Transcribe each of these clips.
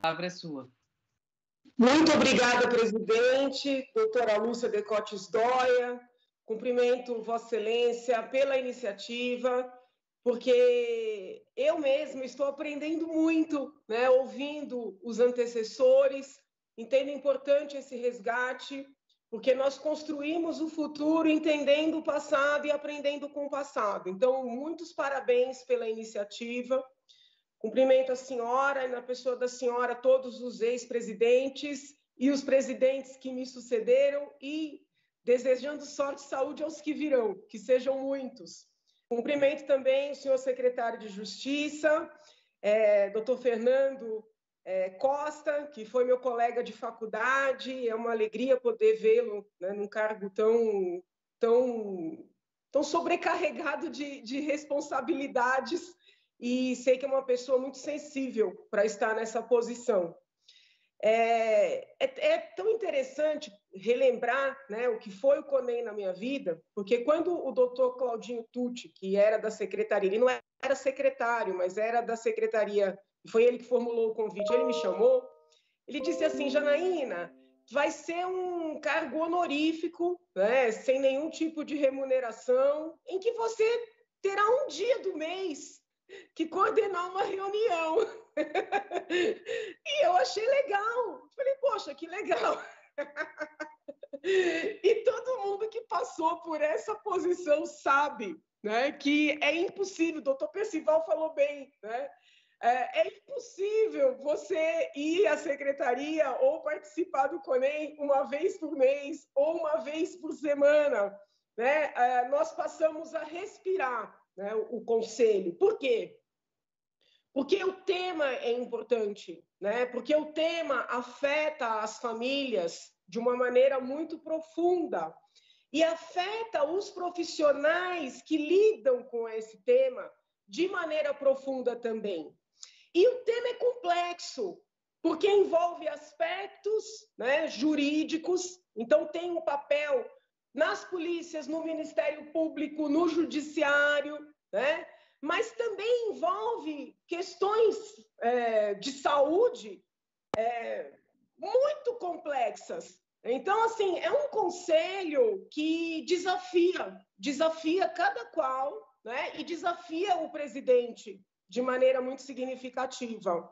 palavra é sua. Muito obrigada, presidente, doutora Lúcia Decotes Dóia. Cumprimento Vossa Excelência pela iniciativa, porque eu mesma estou aprendendo muito, né, ouvindo os antecessores, entendo importante esse resgate, porque nós construímos o futuro entendendo o passado e aprendendo com o passado. Então, muitos parabéns pela iniciativa. Cumprimento a senhora e, na pessoa da senhora, todos os ex-presidentes e os presidentes que me sucederam e desejando sorte e saúde aos que virão, que sejam muitos. Cumprimento também o senhor secretário de Justiça, doutor Fernando Costa, que foi meu colega de faculdade. É uma alegria poder vê-lo, né, num cargo tão sobrecarregado de responsabilidades, e sei que é uma pessoa muito sensível para estar nessa posição. É tão interessante relembrar, né, o que foi o CONEM na minha vida, porque quando o doutor Claudinho Tucci, que era da secretaria, ele não era secretário, mas era da secretaria, foi ele que formulou o convite, ele me chamou, ele disse assim: Janaína, vai ser um cargo honorífico, né, sem nenhum tipo de remuneração, em que você terá um dia do mês que coordenar uma reunião. E eu achei legal. Falei, poxa, que legal. E todo mundo que passou por essa posição sabe, né, que é impossível. O doutor Percival falou bem, né? É impossível você ir à secretaria ou participar do CONEM uma vez por mês ou uma vez por semana, né? Nós passamos a respirar, né, o conselho. Por quê? Porque o tema é importante, né? Porque o tema afeta as famílias de uma maneira muito profunda e afeta os profissionais que lidam com esse tema de maneira profunda também. E o tema é complexo, porque envolve aspectos, né, jurídicos. Então, tem um papel nas polícias, no Ministério Público, no Judiciário, né? Mas também envolve questões de saúde muito complexas. Então, assim, é um conselho que desafia cada qual, né? E desafia o presidente de maneira muito significativa.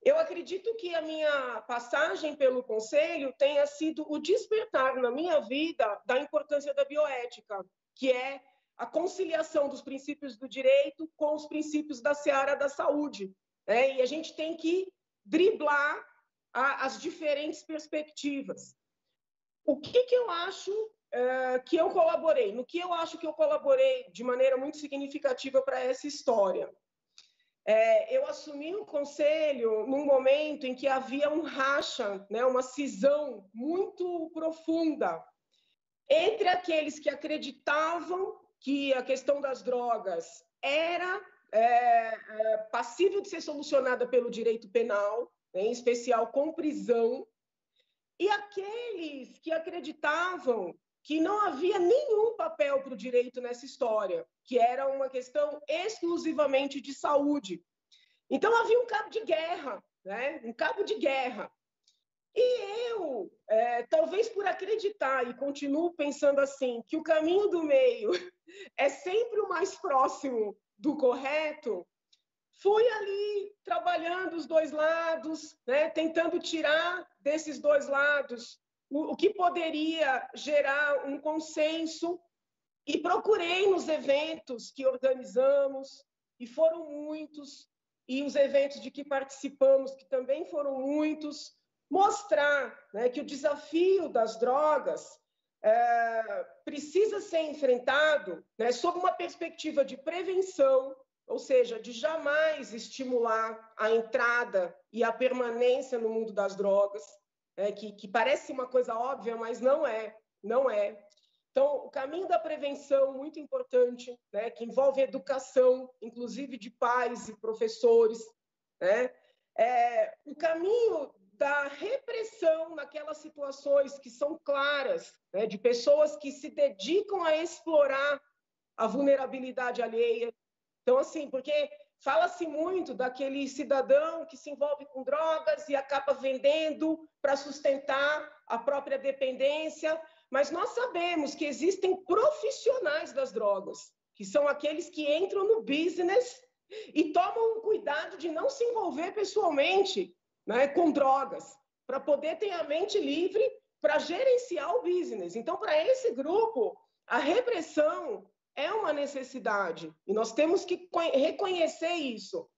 Eu acredito que a minha passagem pelo conselho tenha sido o despertar na minha vida da importância da bioética, que é a conciliação dos princípios do direito com os princípios da seara da saúde, né? E a gente tem que driblar as diferentes perspectivas. O que eu acho que eu colaborei? No que eu acho que eu colaborei de maneira muito significativa para essa história? Eu assumi o conselho num momento em que havia um racha, né, uma cisão muito profunda entre aqueles que acreditavam que a questão das drogas era passível de ser solucionada pelo direito penal, em especial com prisão, e aqueles que acreditavam que não havia nenhum papel para o direito nessa história, que era uma questão exclusivamente de saúde. Então, havia um cabo de guerra, né? Um cabo de guerra. E eu, talvez por acreditar, e continuo pensando assim, que o caminho do meio é sempre o mais próximo do correto, fui ali trabalhando os dois lados, né? Tentando tirar desses dois lados o que poderia gerar um consenso, e procurei nos eventos que organizamos, e foram muitos, e os eventos de que participamos, que também foram muitos, mostrar, né, que o desafio das drogas precisa ser enfrentado, né, sob uma perspectiva de prevenção, ou seja, de jamais estimular a entrada e a permanência no mundo das drogas, que parece uma coisa óbvia, mas não é. Então, o caminho da prevenção, muito importante, né, que envolve educação, inclusive de pais e professores, né? O caminho da repressão naquelas situações que são claras, né, de pessoas que se dedicam a explorar a vulnerabilidade alheia. Então, assim, porque fala-se muito daquele cidadão que se envolve com drogas e acaba vendendo para sustentar a própria dependência, mas nós sabemos que existem profissionais das drogas, que são aqueles que entram no business e tomam cuidado de não se envolver pessoalmente, né, com drogas, para poder ter a mente livre para gerenciar o business. Então, para esse grupo, a repressão é uma necessidade e nós temos que reconhecer isso.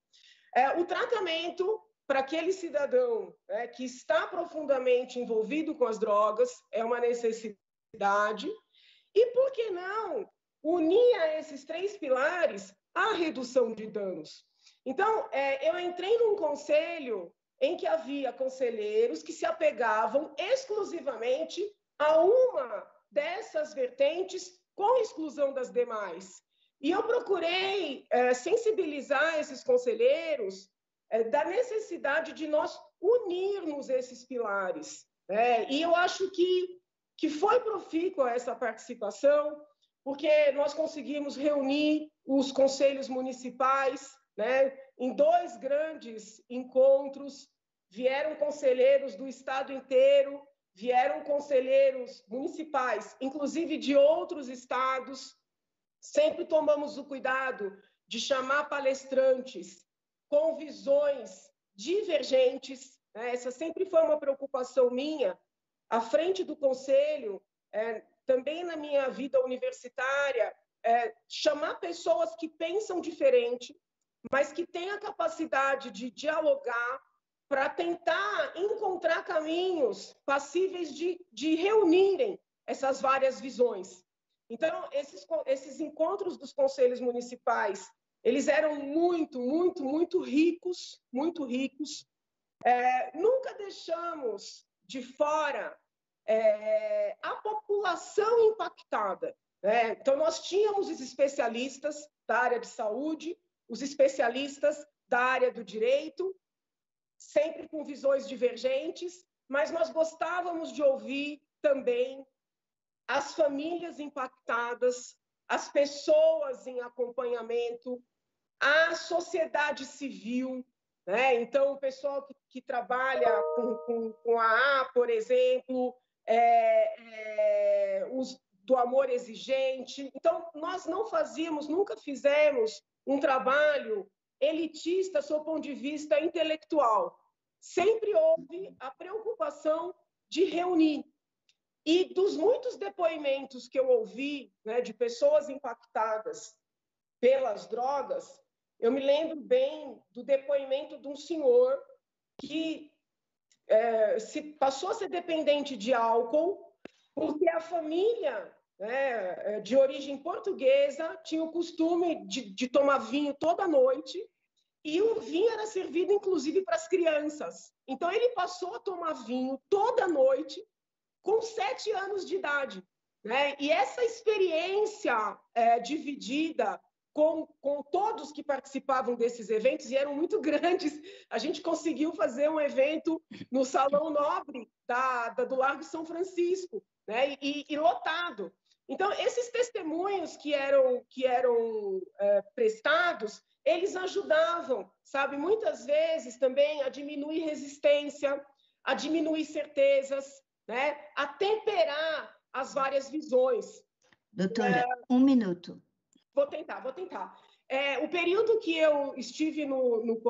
O tratamento para aquele cidadão que está profundamente envolvido com as drogas é uma necessidade. E por que não unir a esses 3 pilares a redução de danos? Então, eu entrei num conselho em que havia conselheiros que se apegavam exclusivamente a uma dessas vertentes, com exclusão das demais. E eu procurei sensibilizar esses conselheiros da necessidade de nós unirmos esses pilares. E eu acho que foi profícua essa participação, porque nós conseguimos reunir os conselhos municipais, né, em 2 grandes encontros, vieram conselheiros do estado inteiro, vieram conselheiros municipais, inclusive de outros estados. Sempre tomamos o cuidado de chamar palestrantes com visões divergentes. Essa sempre foi uma preocupação minha, à frente do conselho, também na minha vida universitária, chamar pessoas que pensam diferente, mas que têm a capacidade de dialogar para tentar encontrar caminhos passíveis de reunirem essas várias visões. Então, esses encontros dos conselhos municipais, eles eram muito ricos, muito ricos. Nunca deixamos de fora a população impactada. Então, nós tínhamos os especialistas da área de saúde, os especialistas da área do direito, sempre com visões divergentes, mas nós gostávamos de ouvir também as famílias impactadas, as pessoas em acompanhamento, a sociedade civil, Então, o pessoal que trabalha com a por exemplo, os do amor exigente. Então, nós nunca fizemos um trabalho elitista sob o ponto de vista intelectual. Sempre houve a preocupação de reunir. E dos muitos depoimentos que eu ouvi, de pessoas impactadas pelas drogas, eu me lembro bem do depoimento de um senhor que passou a ser dependente de álcool porque a família de origem portuguesa tinha o costume de tomar vinho toda noite e o vinho era servido, inclusive, para as crianças. Então, ele passou a tomar vinho toda noite com 7 anos de idade. E essa experiência dividida com todos que participavam desses eventos, e eram muito grandes, a gente conseguiu fazer um evento no Salão Nobre do Largo São Francisco, e lotado. Então, esses testemunhos que eram prestados, eles ajudavam, sabe, muitas vezes também a diminuir resistência, a diminuir certezas, a temperar as várias visões. Doutora, 1 minuto. Vou tentar. O período que eu estive no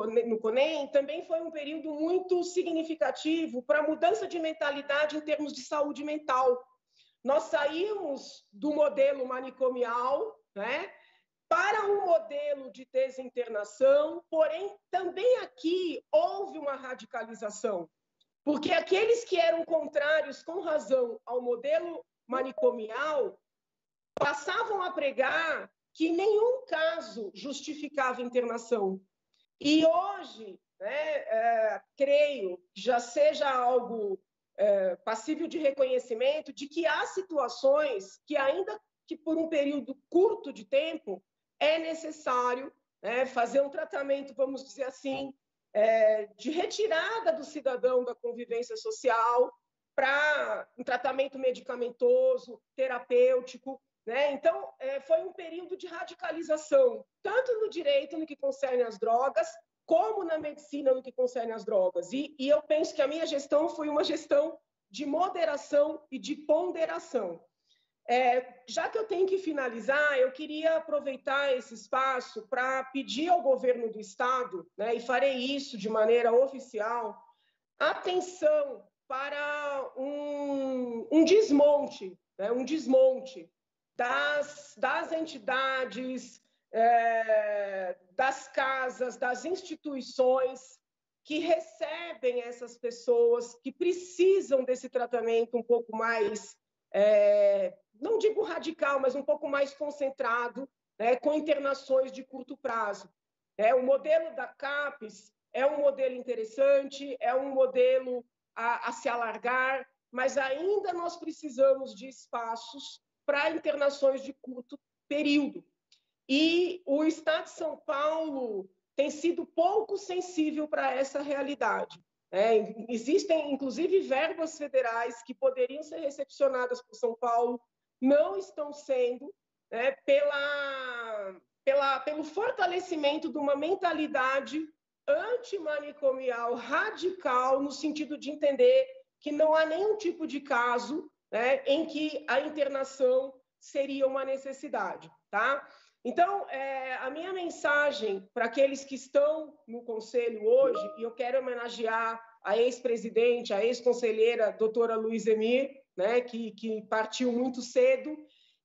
CONEM também foi um período muito significativo para a mudança de mentalidade em termos de saúde mental. Nós saímos do modelo manicomial, para um modelo de desinternação, porém, também aqui houve uma radicalização, porque aqueles que eram contrários, com razão, ao modelo manicomial, passavam a pregar que nenhum caso justificava internação. E hoje, creio que já seja algo passível de reconhecimento de que há situações que, ainda que por um período curto de tempo, é necessário fazer um tratamento, vamos dizer assim, de retirada do cidadão da convivência social para um tratamento medicamentoso, terapêutico, né? Então, foi um período de radicalização, tanto no direito, no que concerne às drogas, como na medicina, no que concerne às drogas. E eu penso que a minha gestão foi uma gestão de moderação e de ponderação. Já que eu tenho que finalizar, eu queria aproveitar esse espaço para pedir ao governo do Estado, né, e farei isso de maneira oficial, atenção para um desmonte, né, um desmonte das entidades, das casas, das instituições que recebem essas pessoas que precisam desse tratamento um pouco mais, não digo radical, mas um pouco mais concentrado, né, com internações de curto prazo. O modelo da CAPES é um modelo interessante, é um modelo a se alargar, mas ainda nós precisamos de espaços para internações de curto período. E o Estado de São Paulo tem sido pouco sensível para essa realidade. Existem, inclusive, verbas federais que poderiam ser recepcionadas por São Paulo, não estão sendo, né, pelo fortalecimento de uma mentalidade antimanicomial radical, no sentido de entender que não há nenhum tipo de caso, né, em que a internação seria uma necessidade, tá? Então, a minha mensagem para aqueles que estão no Conselho hoje, e eu quero homenagear a ex-presidente, a ex-conselheira, doutora Luísa Emir, né, que partiu muito cedo,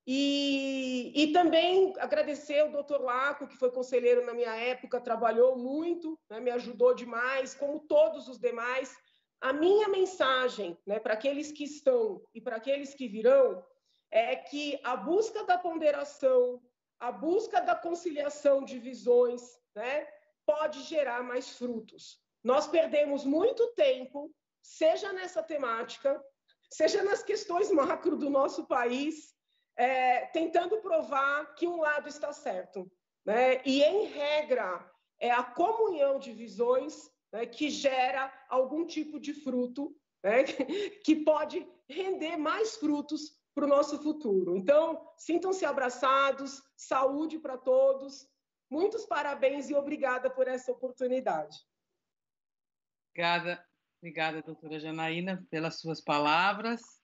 e também agradecer ao doutor Laco, que foi conselheiro na minha época, trabalhou muito, né, me ajudou demais, como todos os demais. A minha mensagem, né, para aqueles que estão e para aqueles que virão é que a busca da ponderação, a busca da conciliação de visões, né, pode gerar mais frutos. Nós perdemos muito tempo, seja nessa temática, seja nas questões macro do nosso país, tentando provar que um lado está certo, né? E, em regra, é a comunhão de visões, né, que gera algum tipo de fruto, né, que pode render mais frutos para o nosso futuro. Então, sintam-se abraçados, saúde para todos, muitos parabéns e obrigada por essa oportunidade. Obrigada, doutora Janaína, pelas suas palavras.